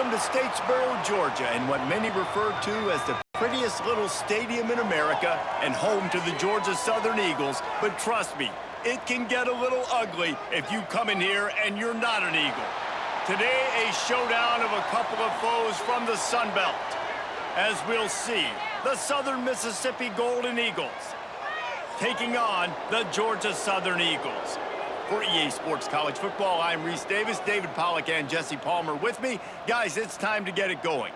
from Statesboro, Georgia, in what many refer to as the prettiest little stadium in America and home to the Georgia Southern Eagles. But trust me, it can get a little ugly if you come in here and you're not an Eagle. Today, a showdown of a couple of foes from the Sun Belt. As we'll see, the Southern Mississippi Golden Eagles taking on the Georgia Southern Eagles. For EA Sports College Football, I'm Reese Davis, David Pollack, and Jesse Palmer with me. Guys, it's time to get it going.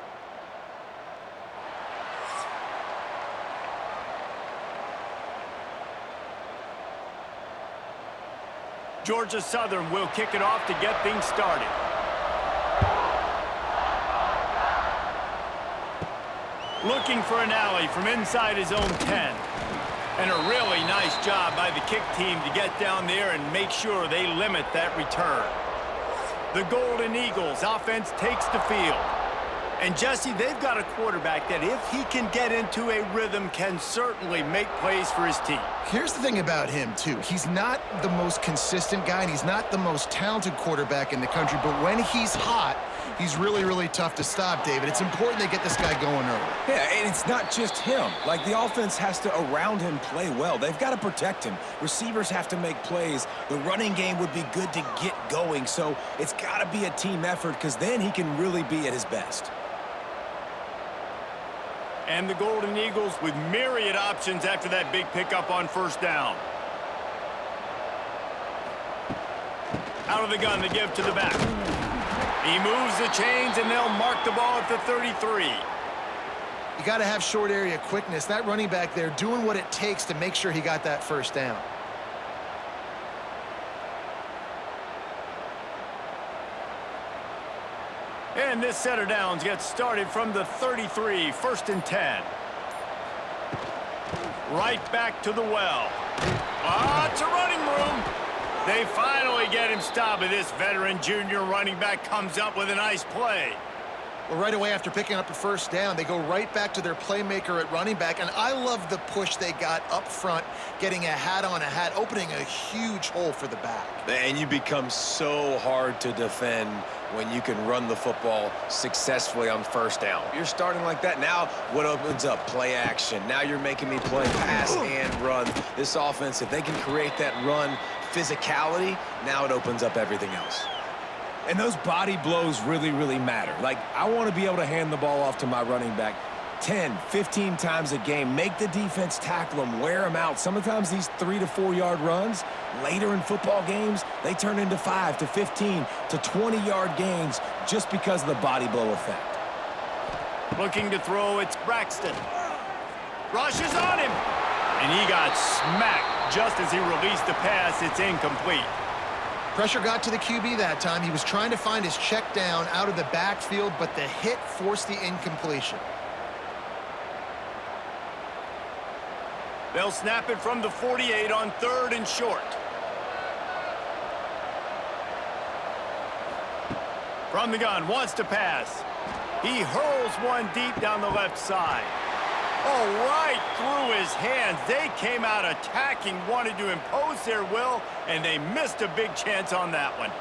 Georgia Southern will kick it off to get things started. Looking for an alley from inside his own 10. And a really nice job by the kick team to get down there and make sure they limit that return. The Golden Eagles offense takes the field. And Jesse, they've got a quarterback that if he can get into a rhythm can certainly make plays for his team. Here's the thing about him, too. He's not the most consistent guy, and he's not the most talented quarterback in the country, but when he's hot, he's really, really tough to stop, David. It's important they get this guy going early. Yeah, and it's not just him. Like, the offense has to, around him, play well. They've got to protect him. Receivers have to make plays. The running game would be good to get going, so it's got to be a team effort because then he can really be at his best. And the Golden Eagles with myriad options after that big pickup on first down. Out of the gun, they give to the back. He moves the chains, and they'll mark the ball at the 33. You got to have short area quickness. That running back there doing what it takes to make sure he got that first down. And this set of downs gets started from the 33, 1st and 10. Right back to the well. It's a running room. They finally get him stopped, and this veteran junior running back comes up with a nice play. Well, right away after picking up a first down, they go right back to their playmaker at running back, and I love the push they got up front, getting a hat on a hat, opening a huge hole for the back. And you become so hard to defend when you can run the football successfully on first down. You're starting like that. Now what opens up? Play action. Now you're making me play pass and run. This offense, if they can create that run physicality, now it opens up everything else. And those body blows really, really matter. Like, I want to be able to hand the ball off to my running back 10, 15 times a game. Make the defense tackle them, wear them out. Sometimes these 3 to 4 yard runs, later in football games, they turn into 5 to 15 to 20-yard gains just because of the body blow effect. Looking to throw, it's Braxton. Rushes on him. And he got smacked just as he released the pass. It's incomplete. Pressure got to the QB that time. He was trying to find his check down out of the backfield, but the hit forced the incompletion. They'll snap it from the 48 on 3rd and short. From the gun, wants to pass. He hurls one deep down the left side. Oh, right through his hands. They came out attacking, wanted to impose their will, and they missed a big chance on that one.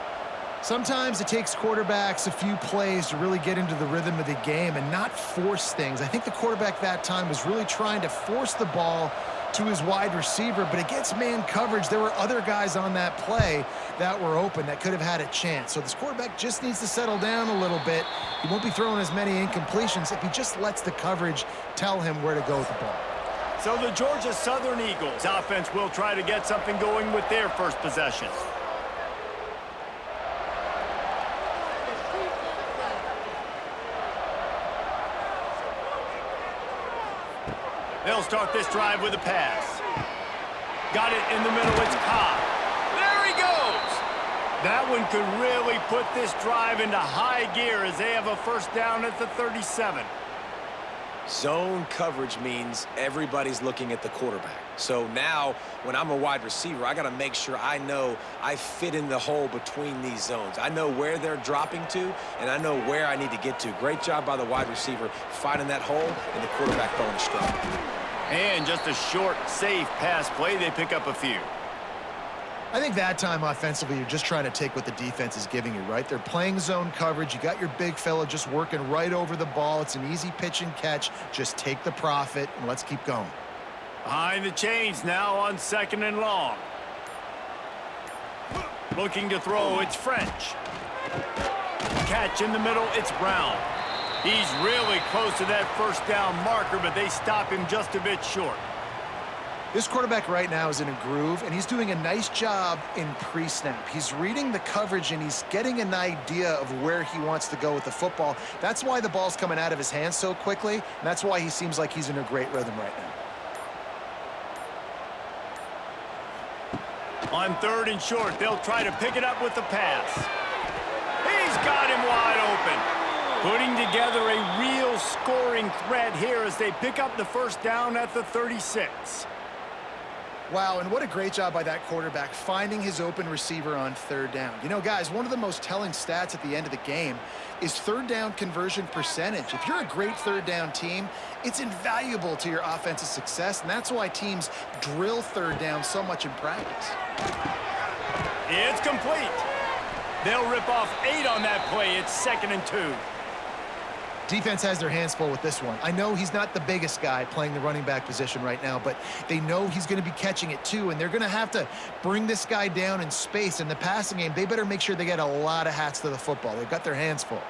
Sometimes it takes quarterbacks a few plays to really get into the rhythm of the game and not force things. I think the quarterback that time was really trying to force the ball to his wide receiver, but against man coverage, there were other guys on that play that were open that could have had a chance. So this quarterback just needs to settle down a little bit. He won't be throwing as many incompletions if he just lets the coverage tell him where to go with the ball. So the Georgia Southern Eagles offense will try to get something going with their first possession. They'll start this drive with a pass. Got it in the middle, it's Cobb. There he goes! That one could really put this drive into high gear as they have a first down at the 37. Zone coverage means everybody's looking at the quarterback. So now, when I'm a wide receiver, I got to make sure I know I fit in the hole between these zones. I know where they're dropping to, and I know where I need to get to. Great job by the wide receiver finding that hole, and the quarterback throwing it strong. And just a short, safe pass play. They pick up a few. I think that time offensively, you're just trying to take what the defense is giving you, right? They're playing zone coverage. You got your big fella just working right over the ball. It's an easy pitch and catch. Just take the profit, and let's keep going. Behind the chains now on 2nd and long. Looking to throw, it's French. Catch in the middle, it's Brown. He's really close to that first down marker, but they stop him just a bit short. This quarterback right now is in a groove, and he's doing a nice job in pre-snap. He's reading the coverage, and he's getting an idea of where he wants to go with the football. That's why the ball's coming out of his hands so quickly, and that's why he seems like he's in a great rhythm right now. On 3rd and short, they'll try to pick it up with the pass. He's got him wide open. Putting together a real scoring threat here as they pick up the first down at the 36. Wow, and what a great job by that quarterback finding his open receiver on 3rd down. You know, guys, one of the most telling stats at the end of the game is 3rd down conversion percentage. If you're a great 3rd down team, it's invaluable to your offensive success, and that's why teams drill 3rd down so much in practice. It's complete. They'll rip off 8 on that play. It's 2nd and 2. Defense has their hands full with this one. I know he's not the biggest guy playing the running back position right now, but they know he's going to be catching it too, and they're going to have to bring this guy down in space. In the passing game, they better make sure they get a lot of hats to the football. They've got their hands full.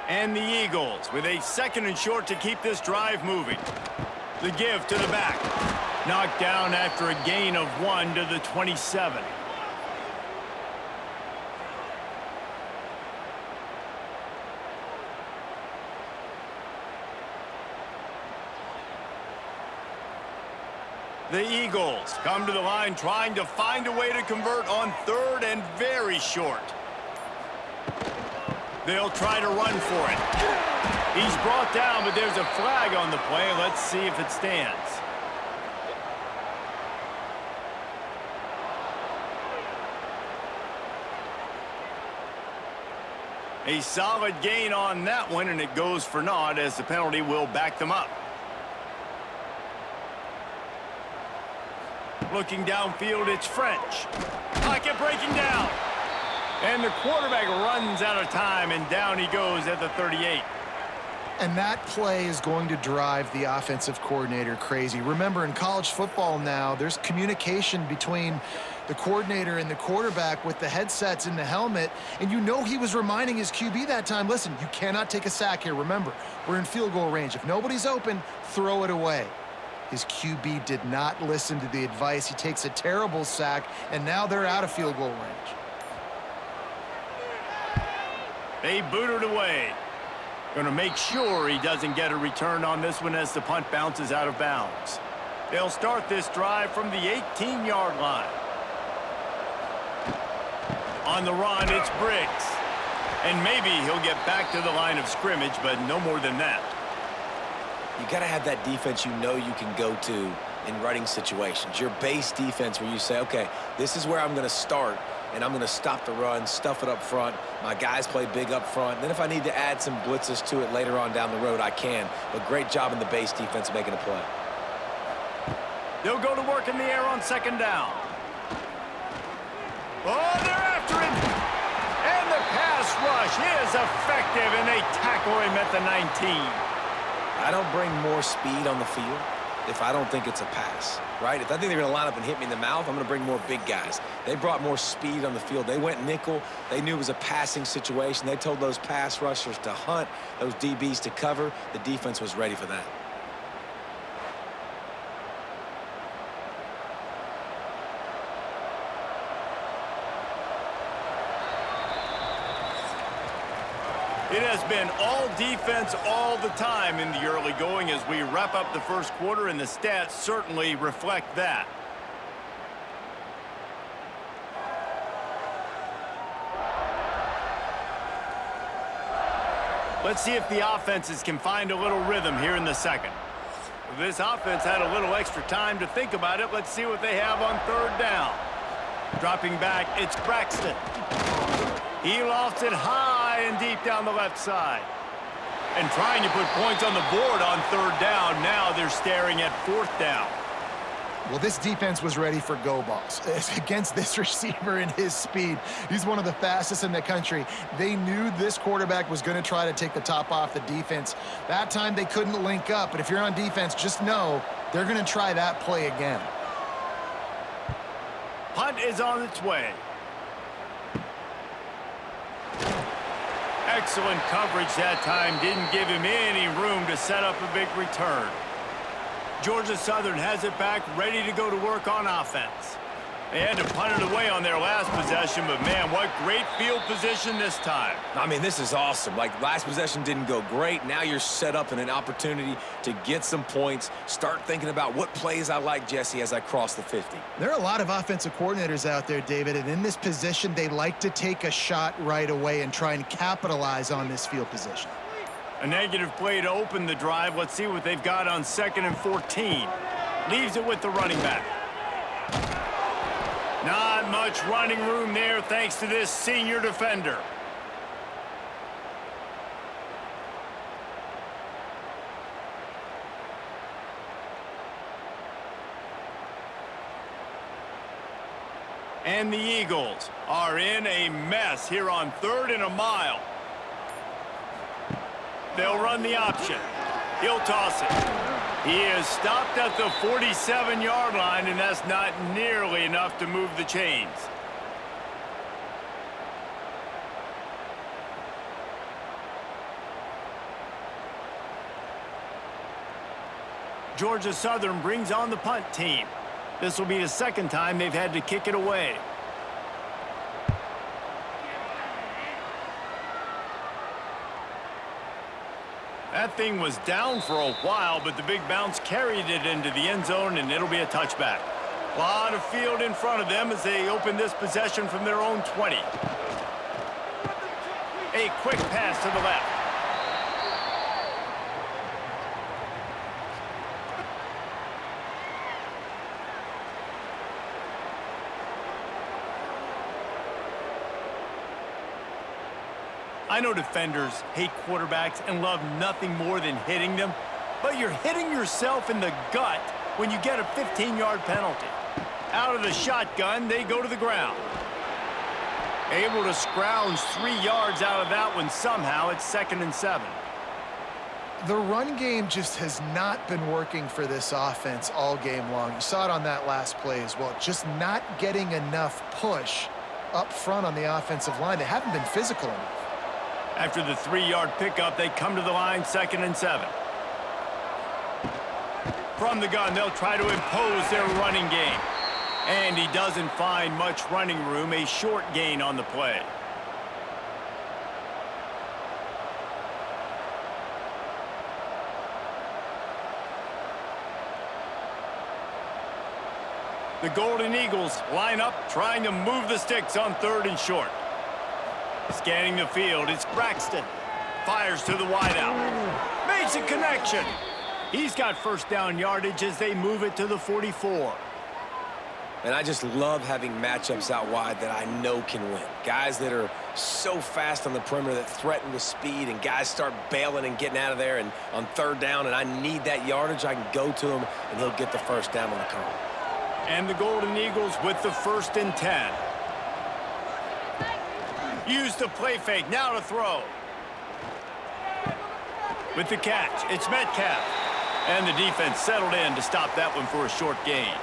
And the Eagles with a 2nd and short to keep this drive moving. The give to the back. Knocked down after a gain of 1 to the 27. The Eagles come to the line trying to find a way to convert on 3rd and very short. They'll try to run for it. He's brought down, but there's a flag on the play. Let's see if it stands. A solid gain on that one, and it goes for naught as the penalty will back them up. Looking downfield, it's French. Pocket breaking down. And the quarterback runs out of time, and down he goes at the 38. And that play is going to drive the offensive coordinator crazy. Remember, in college football now, there's communication between the coordinator and the quarterback with the headsets in the helmet, and you know he was reminding his QB that time, listen, you cannot take a sack here. Remember, we're in field goal range. If nobody's open, throw it away. His QB did not listen to the advice. He takes a terrible sack, and now they're out of field goal range. They boot it away. Going to make sure he doesn't get a return on this one as the punt bounces out of bounds. They'll start this drive from the 18-yard line. On the run, it's Briggs. And maybe he'll get back to the line of scrimmage, but no more than that. You got to have that defense you know you can go to in running situations. Your base defense where you say, okay, this is where I'm going to start, and I'm going to stop the run, stuff it up front. My guys play big up front. Then if I need to add some blitzes to it later on down the road, I can. But great job in the base defense making a play. They'll go to work in the air on 2nd down. Oh, they're after him. And the pass rush is effective, and they tackle him at the 19. I don't bring more speed on the field if I don't think it's a pass, right? If I think they're going to line up and hit me in the mouth, I'm going to bring more big guys. They brought more speed on the field. They went nickel. They knew it was a passing situation. They told those pass rushers to hunt, those DBs to cover. The defense was ready for that. It has been all defense all the time in the early going as we wrap up the first quarter, and the stats certainly reflect that. Let's see if the offenses can find a little rhythm here in the second. This offense had a little extra time to think about it. Let's see what they have on 3rd down. Dropping back, it's Braxton. He lofts it high and deep down the left side. And trying to put points on the board on 3rd down. Now they're staring at 4th down. Well, this defense was ready for go balls. Against this receiver and his speed, he's one of the fastest in the country. They knew this quarterback was going to try to take the top off the defense. That time they couldn't link up, but if you're on defense, just know they're going to try that play again. Punt is on its way. Excellent coverage that time. Didn't give him any room to set up a big return. Georgia Southern has it back, ready to go to work on offense. They had to punt it away on their last possession, but man, what great field position this time. I mean, this is awesome. Like, last possession didn't go great. Now you're set up in an opportunity to get some points. Start thinking about what plays I like, Jesse, as I cross the 50. There are a lot of offensive coordinators out there, David, and in this position, they like to take a shot right away and try and capitalize on this field position. A negative play to open the drive. Let's see what they've got on 2nd and 14. Leaves it with the running back. Not much running room there thanks to this senior defender. And the Eagles are in a mess here on 3rd and a mile. They'll run the option. He'll toss it. He is stopped at the 47-yard line, and that's not nearly enough to move the chains. Georgia Southern brings on the punt team. This will be the 2nd time they've had to kick it away. That thing was down for a while, but the big bounce carried it into the end zone, and it'll be a touchback. A lot of field in front of them as they open this possession from their own 20. A quick pass to the left. I know defenders hate quarterbacks and love nothing more than hitting them, but you're hitting yourself in the gut when you get a 15-yard penalty. Out of the shotgun, they go to the ground. Able to scrounge 3 yards out of that one somehow. It's 2nd and 7. The run game just has not been working for this offense all game long. You saw it on that last play as well. Just not getting enough push up front on the offensive line. They haven't been physical enough. After the 3-yard pickup, they come to the line, 2nd and 7. From the gun, they'll try to impose their running game. And he doesn't find much running room, a short gain on the play. The Golden Eagles line up, trying to move the sticks on 3rd and short. Scanning the field, it's Braxton. Fires to the wideout. Makes a connection. He's got 1st down yardage as they move it to the 44. And I just love having matchups out wide that I know can win. Guys that are so fast on the perimeter that threaten with speed, and guys start bailing and getting out of there, and on 3rd down, and I need that yardage, I can go to him, and he'll get the 1st down on the call. And the Golden Eagles with the 1st and 10. Use the play fake, now to throw. With the catch, it's Metcalf. And the defense settled in to stop that one for a short gain.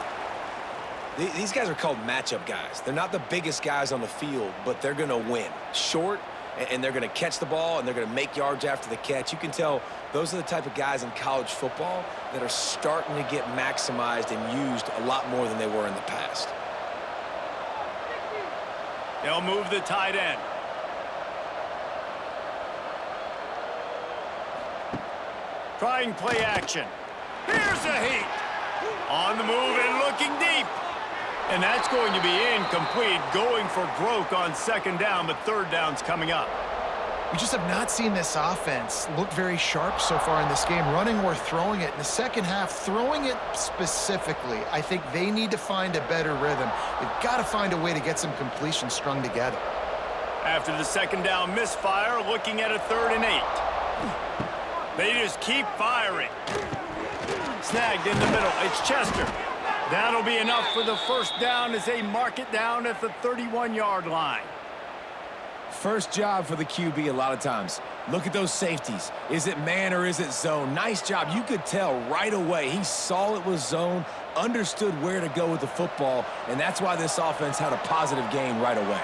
These guys are called matchup guys. They're not the biggest guys on the field, but they're going to win. Short, and they're going to catch the ball, and they're going to make yards after the catch. You can tell those are the type of guys in college football that are starting to get maximized and used a lot more than they were in the past. They'll move the tight end. Trying play action. Here's a heat. On the move and looking deep. And that's going to be incomplete. Going for broke on 2nd down, but 3rd down's coming up. We just have not seen this offense look very sharp so far in this game, running or throwing it. In the 2nd half, throwing it specifically, I think they need to find a better rhythm. They've got to find a way to get some completions strung together. After the 2nd down misfire, looking at a 3rd and 8. They just keep firing. Snagged in the middle. It's Chester. That'll be enough for the first down as they mark it down at the 31-yard line. First job for the QB a lot of times. Look at those safeties. Is it man or is it zone? Nice job. You could tell right away. He saw it was zone, understood where to go with the football, and that's why this offense had a positive gain right away.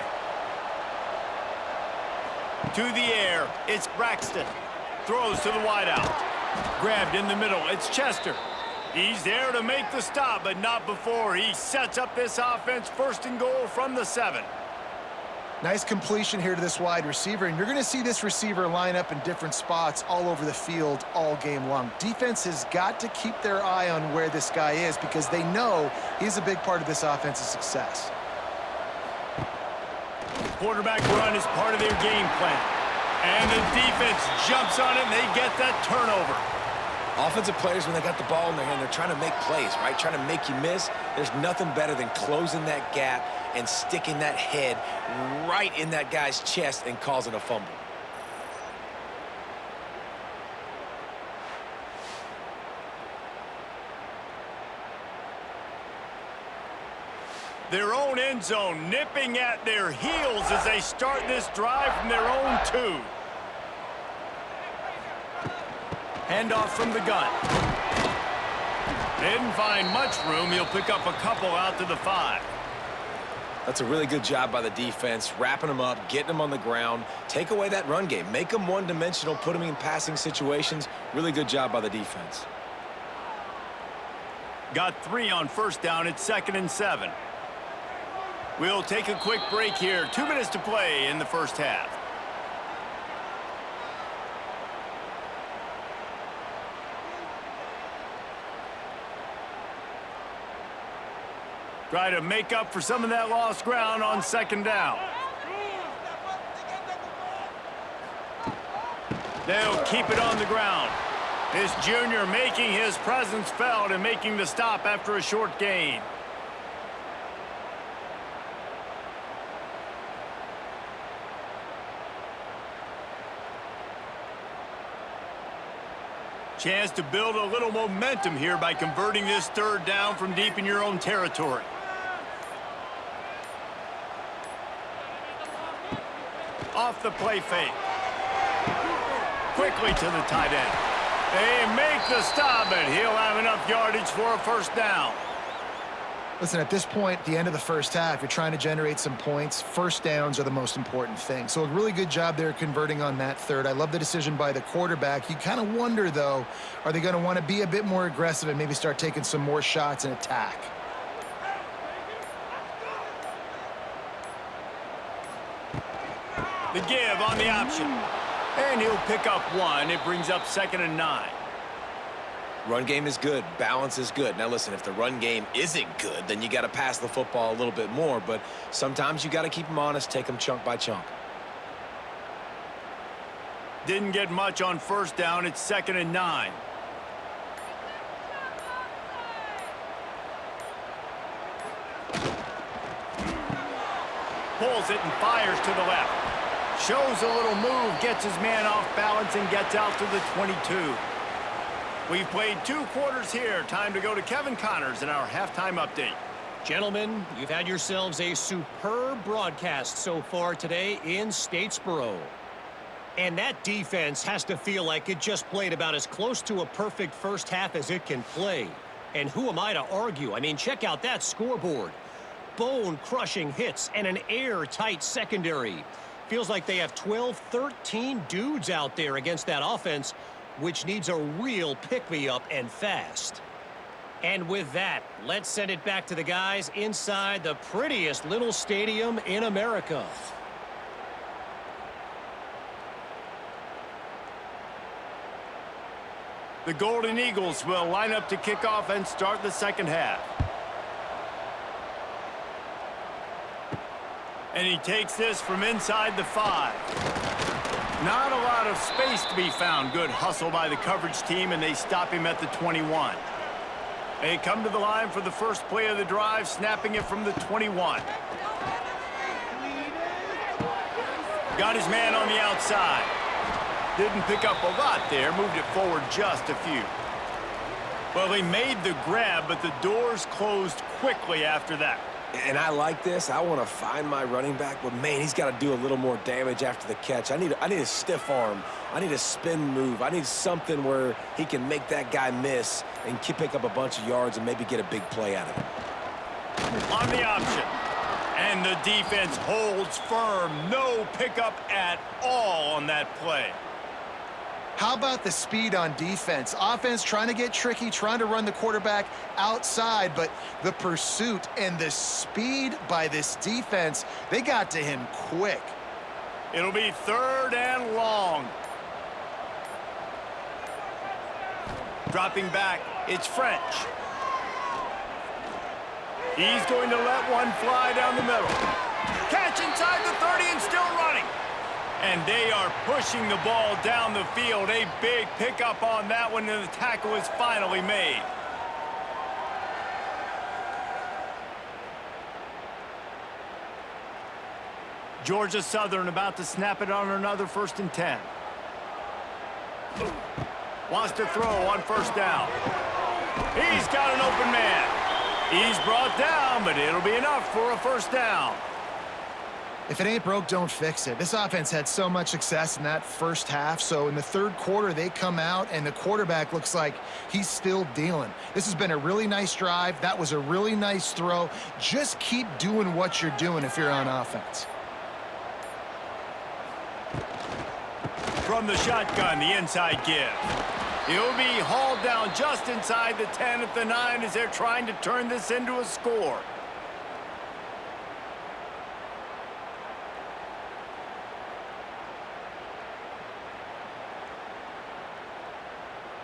To the air, it's Braxton. Throws to the wideout. Grabbed in the middle, it's Chester. He's there to make the stop, but not before he sets up this offense first and goal from the 7. Nice completion here to this wide receiver, and you're going to see this receiver line up in different spots all over the field all game long. Defense has got to keep their eye on where this guy is because they know he's a big part of this offense's success. Quarterback run is part of their game plan. And the defense jumps on it, and they get that turnover. Offensive players, when they got the ball in their hand, they're trying to make plays, right? Trying to make you miss. There's nothing better than closing that gap and sticking that head right in that guy's chest and causing a fumble. Their own end zone nipping at their heels as they start this drive from their own 2. Handoff from the gun. They didn't find much room. He'll pick up a couple out to the 5. That's a really good job by the defense, wrapping them up, getting them on the ground, take away that run game, make them one-dimensional, put them in passing situations. Really good job by the defense. Got 3 on first down. It's 2nd and 7. We'll take a quick break here. 2 minutes to play in the first half. Try to make up for some of that lost ground on 2nd down. They'll keep it on the ground. This junior making his presence felt and making the stop after a short gain. Chance to build a little momentum here by converting this 3rd down from deep in your own territory. Off the play fake. Quickly to the tight end. They make the stop, but he'll have enough yardage for a first down. Listen, at this point, at the end of the first half, you're trying to generate some points. First downs are the most important thing. So a really good job there converting on that 3rd. I love the decision by the quarterback. You kind of wonder, though, are they going to want to be a bit more aggressive and maybe start taking some more shots and attack? The give on the option. And he'll pick up 1. It brings up 2nd and 9. Run game is good. Balance is good. Now, listen, if the run game isn't good, then you got to pass the football a little bit more. But sometimes you got to keep them honest, take them chunk by chunk. Didn't get much on first down. It's 2nd and 9. Pulls it and fires to the left. Shows a little move, gets his man off balance, and gets out to the 22. We've played 2 quarters here. Time to go to Kevin Connors in our halftime update. Gentlemen, you've had yourselves a superb broadcast so far today in Statesboro. And that defense has to feel like it just played about as close to a perfect first half as it can play. And who am I to argue? I mean, check out that scoreboard. Bone-crushing hits and an airtight secondary. Feels like they have 12, 13 dudes out there against that offense, which needs a real pick-me-up and fast. And with that, let's send it back to the guys inside the prettiest little stadium in America. The Golden Eagles will line up to kick off and start the second half. And he takes this from inside the 5. Not a lot of space to be found. Good hustle by the coverage team, and they stop him at the 21. They come to the line for the first play of the drive, snapping it from the 21. Got his man on the outside. Didn't pick up a lot there, moved it forward just a few. Well, he made the grab, but the doors closed quickly after that. And I like this. I want to find my running back, but, man, he's got to do a little more damage after the catch. I need a stiff arm. I need a spin move. I need something where he can make that guy miss and pick up a bunch of yards and maybe get a big play out of it. On the option. And the defense holds firm. No pickup at all on that play. How about the speed on defense? Offense trying to get tricky, trying to run the quarterback outside, but the pursuit and the speed by this defense, they got to him quick. It'll be 3rd and long. Dropping back, it's French. He's going to let one fly down the middle. Catch inside the 30 and still running. And they are pushing the ball down the field. A big pickup on that one, and the tackle is finally made. Georgia Southern about to snap it on another 1st and 10. Wants to throw on 1st down. He's got an open man. He's brought down, but it'll be enough for a 1st down. If it ain't broke, don't fix it. This offense had so much success in that first half, so in the 3rd quarter, they come out, and the quarterback looks like he's still dealing. This has been a really nice drive. That was a really nice throw. Just keep doing what you're doing if you're on offense. From the shotgun, the inside give. He'll be hauled down just inside the 10 at the 9 as they're trying to turn this into a score.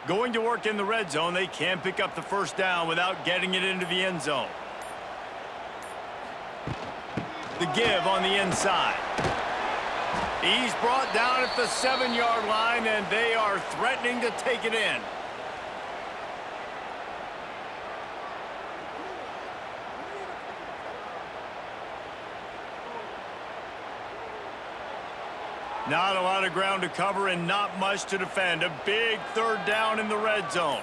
Going to work in the red zone, they can pick up the 1st down without getting it into the end zone. The give on the inside. He's brought down at the 7-yard line, and they are threatening to take it in. Not a lot of ground to cover and not much to defend. A big 3rd down in the red zone.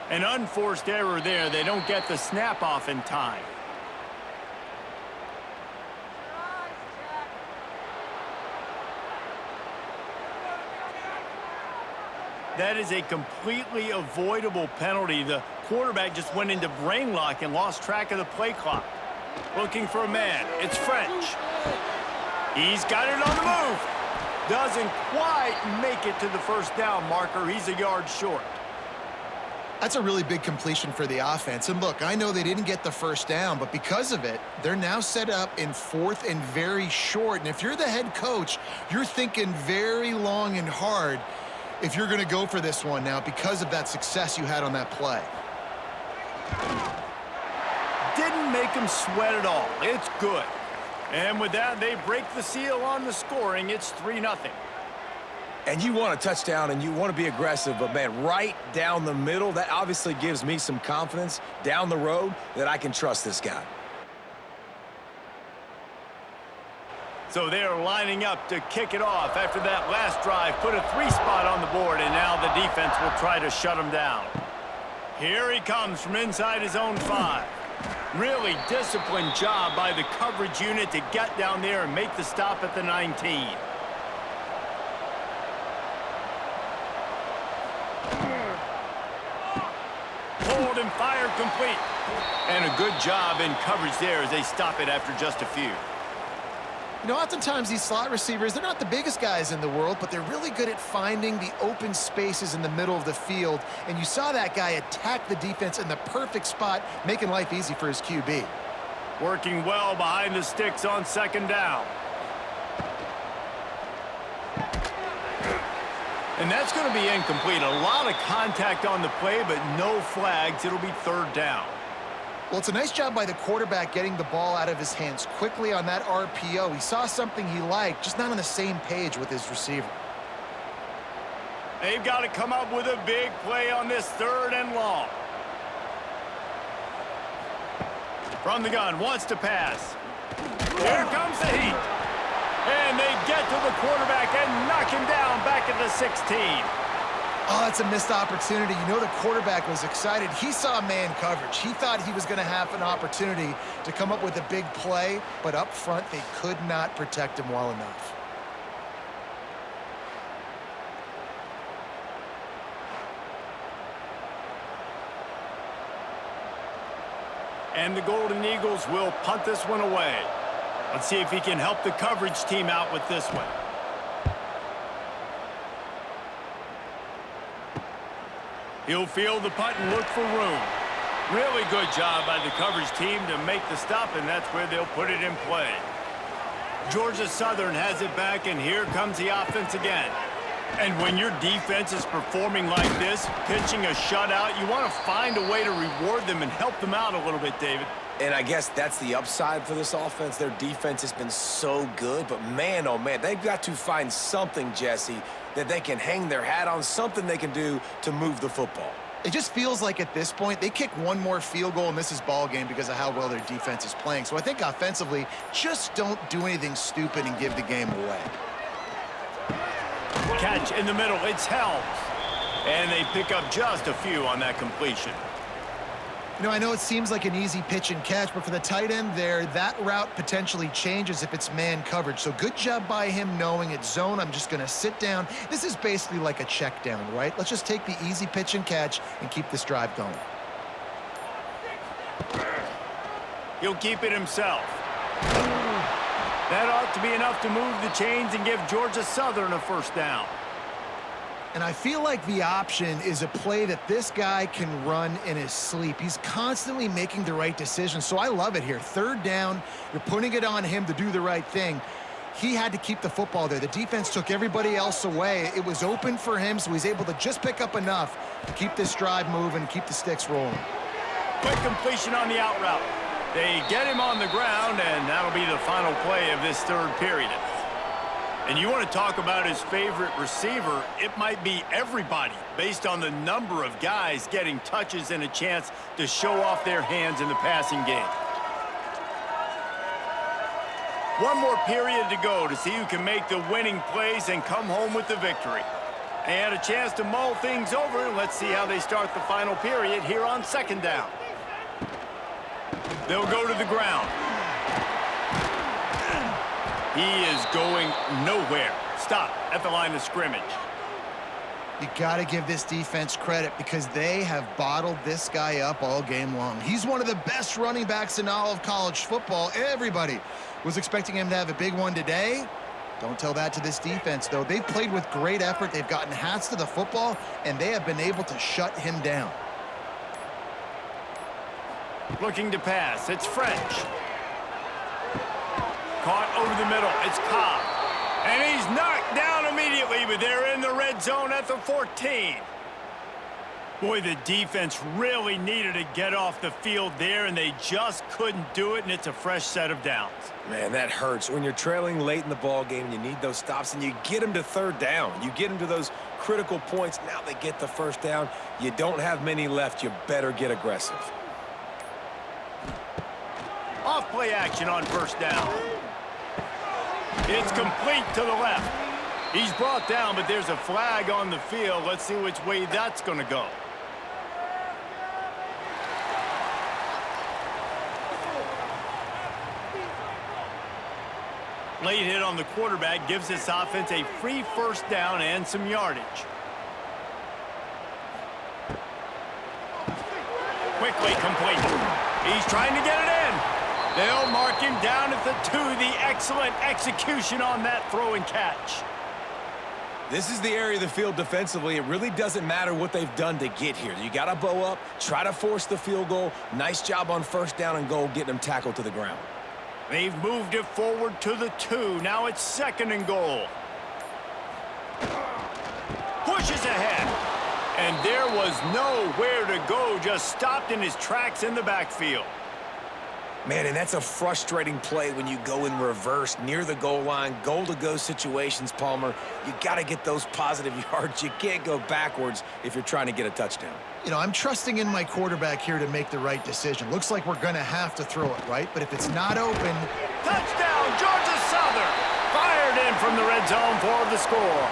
An unforced error there. They don't get the snap off in time. That is a completely avoidable penalty. The quarterback just went into brain lock and lost track of the play clock. Looking for a man. It's French. He's got it on the move. Doesn't quite make it to the 1st down marker. He's a yard short. That's a really big completion for the offense. And look, I know they didn't get the 1st down, but because of it, they're now set up in 4th and very short. And if you're the head coach, you're thinking very long and hard if you're going to go for this one now because of that success you had on that play. Didn't make him sweat at all. It's good. And with that, they break the seal on the scoring. It's 3-0. And you want a touchdown and you want to be aggressive, but, man, right down the middle, that obviously gives me some confidence down the road that I can trust this guy. So they're lining up to kick it off after that last drive. Put a 3-spot on the board, and now the defense will try to shut him down. Here he comes from inside his own 5. Really disciplined job by the coverage unit to get down there and make the stop at the 19. Hold and fire complete. And a good job in coverage there as they stop it after just a few. You know, oftentimes these slot receivers, they're not the biggest guys in the world, but they're really good at finding the open spaces in the middle of the field. And you saw that guy attack the defense in the perfect spot, making life easy for his QB. Working well behind the sticks on 2nd down. And that's going to be incomplete. A lot of contact on the play, but no flags. It'll be 3rd down. Well, it's a nice job by the quarterback getting the ball out of his hands quickly on that RPO. He saw something he liked, just not on the same page with his receiver. They've got to come up with a big play on this 3rd and long. From the gun, wants to pass. Here comes the heat. And they get to the quarterback and knock him down back at the 16. Oh, that's a missed opportunity. You know the quarterback was excited. He saw man coverage. He thought he was going to have an opportunity to come up with a big play, but up front, they could not protect him well enough. And the Golden Eagles will punt this one away. Let's see if he can help the coverage team out with this one. He'll field the punt and look for room. Really good job by the coverage team to make the stop, and that's where they'll put it in play. Georgia Southern has it back, and here comes the offense again. And when your defense is performing like this, pitching a shutout, you want to find a way to reward them and help them out a little bit, David. And I guess that's the upside for this offense. Their defense has been so good, but man, oh man, they've got to find something, Jesse, that they can hang their hat on, something they can do to move the football. It just feels like at this point, they kick one more field goal and this is ball game because of how well their defense is playing. So I think offensively, just don't do anything stupid and give the game away. Catch in the middle, it's Helms. And they pick up just a few on that completion. You know, I know it seems like an easy pitch and catch, but for the tight end there, that route potentially changes if it's man coverage. So good job by him knowing it's zone. I'm just going to sit down. This is basically like a check down, right? Let's just take the easy pitch and catch and keep this drive going. He'll keep it himself. That ought to be enough to move the chains and give Georgia Southern a first down. And I feel like the option is a play that this guy can run in his sleep. He's constantly making the right decision, so I love it here. Third down, you're putting it on him to do the right thing. He had to keep the football there. The defense took everybody else away. It was open for him, so he's able to just pick up enough to keep this drive moving, keep the sticks rolling. Quick completion on the out route. They get him on the ground, and that'll be the final play of this third period. And you want to talk about his favorite receiver, it might be everybody based on the number of guys getting touches and a chance to show off their hands in the passing game. One more period to go to see who can make the winning plays and come home with the victory. And a chance to mull things over. Let's see how they start the final period here on second down. They'll go to the ground. He is going nowhere. Stop at the line of scrimmage. You got to give this defense credit because they have bottled this guy up all game long. He's one of the best running backs in all of college football. Everybody was expecting him to have a big one today. Don't tell that to this defense, though. They've played with great effort. They've gotten hats to the football, and they have been able to shut him down. Looking to pass. It's French. Caught over the middle. It's Cobb. And he's knocked down immediately, but they're in the red zone at the 14. Boy, the defense really needed to get off the field there, and they just couldn't do it, and it's a fresh set of downs. Man, that hurts. When you're trailing late in the ball game, you need those stops, and you get them to third down. You get them to those critical points. Now they get the first down. You don't have many left. You better get aggressive. Off play action on first down. It's complete to the left. He's brought down, but there's a flag on the field. Let's see which way that's going to go. Late hit on the quarterback gives this offense a free first down and some yardage. Quickly complete. He's trying to get it in. They'll mark him down at the 2. The excellent execution on that throw and catch. This is the area of the field defensively. It really doesn't matter what they've done to get here. You got to bow up, try to force the field goal. Nice job on first down and goal, getting them tackled to the ground. They've moved it forward to the 2. Now it's second and goal. Pushes ahead. And there was nowhere to go, just stopped in his tracks in the backfield. Man, and that's a frustrating play when you go in reverse near the goal line, goal-to-go situations, Palmer. You got to get those positive yards. You can't go backwards if you're trying to get a touchdown. You know, I'm trusting in my quarterback here to make the right decision. Looks like we're going to have to throw it, right? But if it's not open... Touchdown, Georgia Southern! Fired in from the red zone for the score.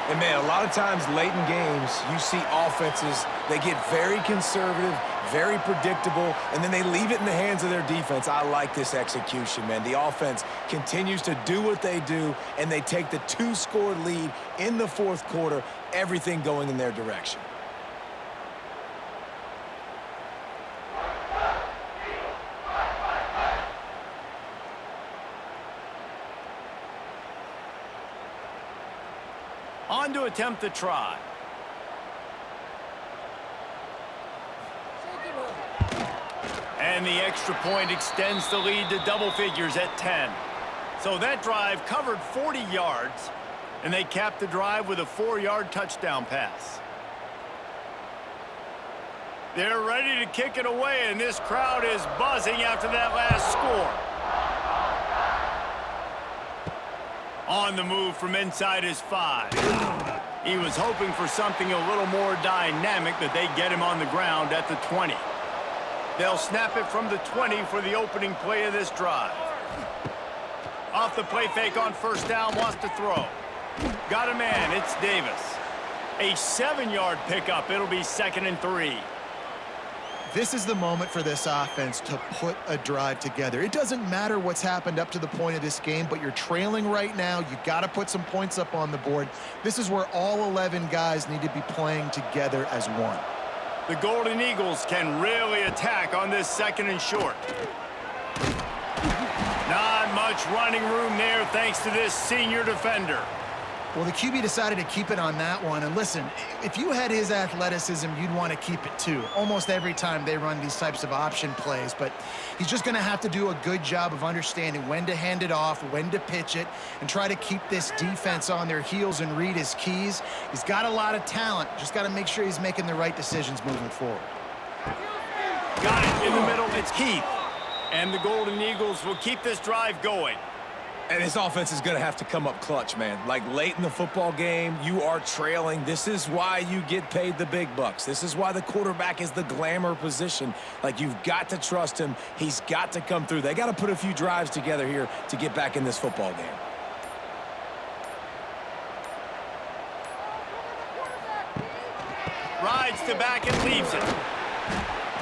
And, man, a lot of times late in games, you see offenses, they get very conservative, very predictable, and then they leave it in the hands of their defense. I like this execution, man. The offense continues to do what they do, and they take the 2-score lead in the fourth quarter, everything going in their direction. On to attempt the try. And the extra point extends the lead to double figures at 10. So that drive covered 40 yards, and they capped the drive with a 4-yard touchdown pass. They're ready to kick it away, and this crowd is buzzing after that last score. On the move from inside his 5. He was hoping for something a little more dynamic, but they get him on the ground at the 20. They'll snap it from the 20 for the opening play of this drive. Off the play fake on first down, wants to throw. Got a man, it's Davis. A 7-yard pickup, it'll be 2nd and 3. This is the moment for this offense to put a drive together. It doesn't matter what's happened up to the point of this game, but you're trailing right now. You've got to put some points up on the board. This is where all 11 guys need to be playing together as one. The Golden Eagles can really attack on this 2nd and short. Not much running room there thanks to this senior defender. Well, the QB decided to keep it on that one. And listen, if you had his athleticism, you'd want to keep it too. Almost every time they run these types of option plays. But he's just going to have to do a good job of understanding when to hand it off, when to pitch it, and try to keep this defense on their heels and read his keys. He's got a lot of talent. Just got to make sure he's making the right decisions moving forward. Got it in the middle. It's Keith. And the Golden Eagles will keep this drive going. And this offense is going to have to come up clutch, man. Like late in the football game, you are trailing. This is why you get paid the big bucks. This is why the quarterback is the glamour position. Like, you've got to trust him. He's got to come through. They got to put a few drives together here to get back in this football game. Rides to back and leaves it.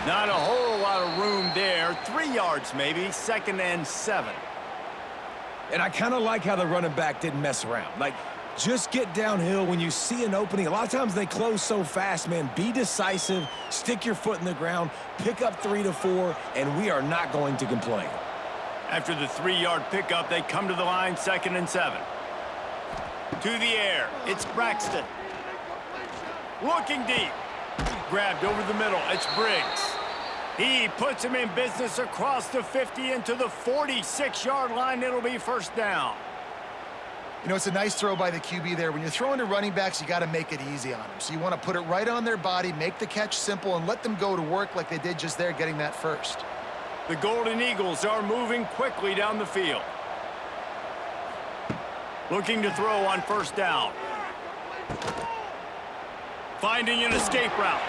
Not a whole lot of room there. 3 yards maybe, 2nd and 7. And I kind of like how the running back didn't mess around. Like, just get downhill when you see an opening. A lot of times they close so fast, man. Be decisive, stick your foot in the ground, pick up 3 to 4, and we are not going to complain. After the 3-yard pickup, they come to the line, 2nd and 7. To the air, it's Braxton. Looking deep. Grabbed over the middle, it's Briggs. He puts him in business across the 50 into the 46-yard line. It'll be 1st down. You know, it's a nice throw by the QB there. When you're throwing to running backs, you got to make it easy on them. So you want to put it right on their body, make the catch simple, and let them go to work like they did just there, getting that first. The Golden Eagles are moving quickly down the field. Looking to throw on 1st down. Finding an escape route.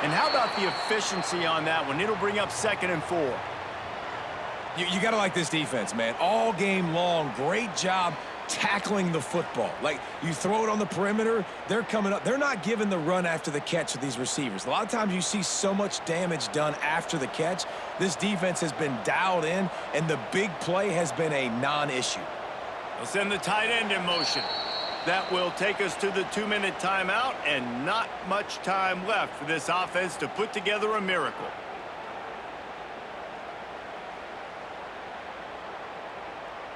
And how about the efficiency on that one? It'll bring up 2nd and 4. You got to like this defense, man. All game long, great job tackling the football. Like, you throw it on the perimeter, they're coming up. They're not giving the run after the catch to these receivers. A lot of times you see so much damage done after the catch. This defense has been dialed in, and the big play has been a non-issue. They'll send the tight end in motion. That will take us to the 2-minute timeout, and not much time left for this offense to put together a miracle.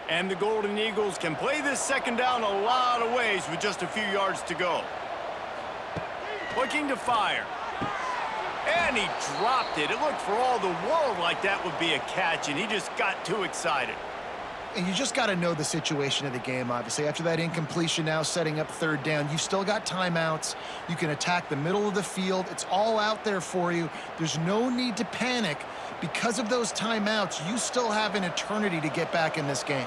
And the Golden Eagles can play this 2nd down a lot of ways with just a few yards to go. Looking to fire. And he dropped it. It looked for all the world like that would be a catch, and he just got too excited. And you just got to know the situation of the game, obviously. After that incompletion, now setting up 3rd down, you've still got timeouts. You can attack the middle of the field. It's all out there for you. There's no need to panic. Because of those timeouts, you still have an eternity to get back in this game.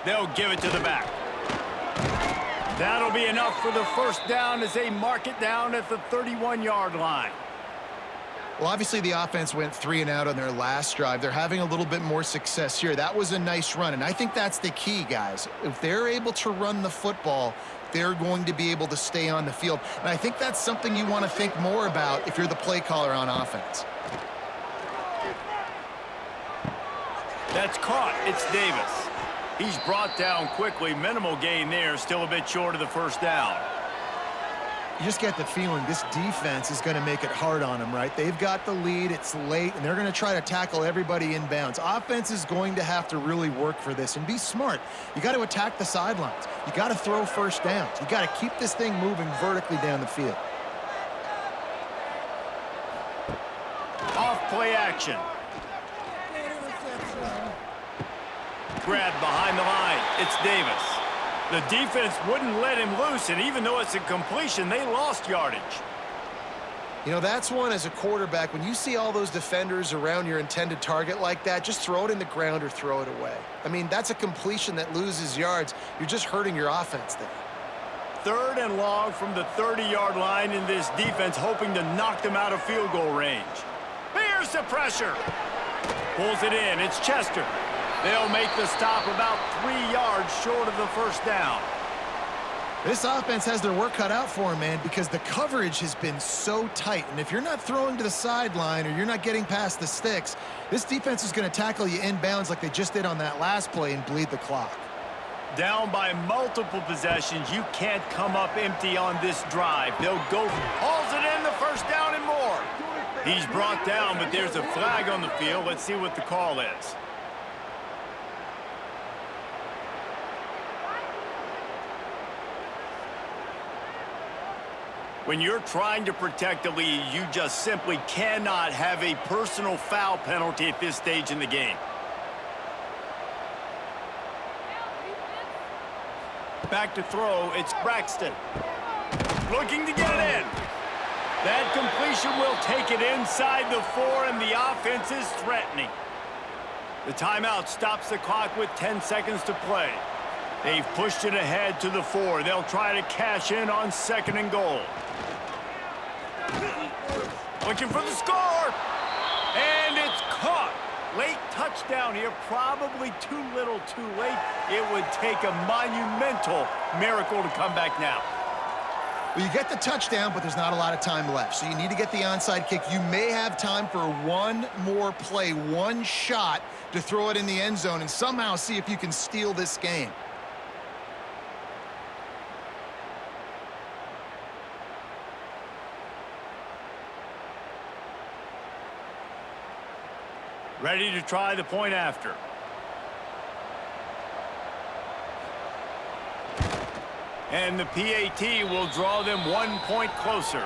They'll give it to the back. That'll be enough for the 1st down as they mark it down at the 31-yard line. Well, obviously the offense went 3 and out on their last drive. They're having a little bit more success here. That was a nice run, and I think that's the key, guys. If they're able to run the football, they're going to be able to stay on the field. And I think that's something you want to think more about if you're the play caller on offense. That's caught. It's Davis. He's brought down quickly. Minimal gain there. Still a bit short of the first down. You just get the feeling this defense is going to make it hard on them, right? They've got the lead. It's late, and they're going to try to tackle everybody inbounds. Offense is going to have to really work for this and be smart. You got to attack the sidelines. You got to throw first downs. You got to keep this thing moving vertically down the field. Off play action. Grab behind the line. It's Davis. The defense wouldn't let him loose, and even though it's a completion, they lost yardage. You know, that's one as a quarterback. When you see all those defenders around your intended target like that, just throw it in the ground or throw it away. I mean, that's a completion that loses yards. You're just hurting your offense there. 3rd and long from the 30-yard line in this defense, hoping to knock them out of field goal range. Here's the pressure. Pulls it in. It's Chester. They'll make the stop about 3 yards short of the first down. This offense has their work cut out for them, man, because the coverage has been so tight. And if you're not throwing to the sideline or you're not getting past the sticks, this defense is going to tackle you inbounds like they just did on that last play and bleed the clock. Down by multiple possessions, you can't come up empty on this drive. They'll go, hauls it in, the first down and more. He's brought down, but there's a flag on the field. Let's see what the call is. When you're trying to protect the lead, you just simply cannot have a personal foul penalty at this stage in the game. Back to throw, it's Braxton. Looking to get it in. That completion will take it inside the 4, and the offense is threatening. The timeout stops the clock with 10 seconds to play. They've pushed it ahead to the 4. They'll try to cash in on 2nd and goal. Looking for the score. And it's caught. Late touchdown here. Probably too little too late. It would take a monumental miracle to come back now. Well, you get the touchdown, but there's not a lot of time left. So you need to get the onside kick. You may have time for one more play, one shot to throw it in the end zone and somehow see if you can steal this game. Ready to try the point after. And the PAT will draw them 1 point closer.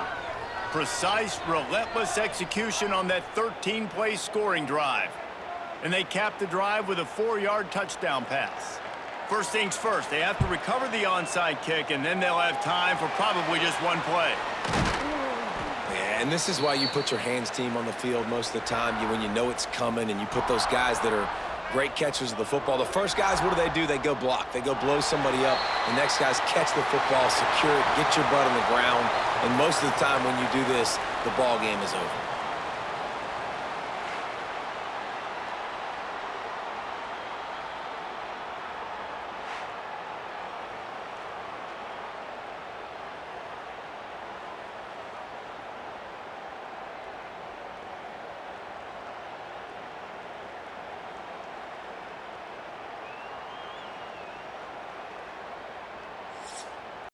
Precise, relentless execution on that 13-play scoring drive. And they cap the drive with a 4-yard touchdown pass. First things first, they have to recover the onside kick, and then they'll have time for probably just one play. And this is why you put your hands team on the field most of the time, when you know it's coming, and you put those guys that are great catchers of the football. The first guys, what do? They go block. They go blow somebody up. The next guys catch the football, secure it, get your butt on the ground. And most of the time when you do this, the ball game is over.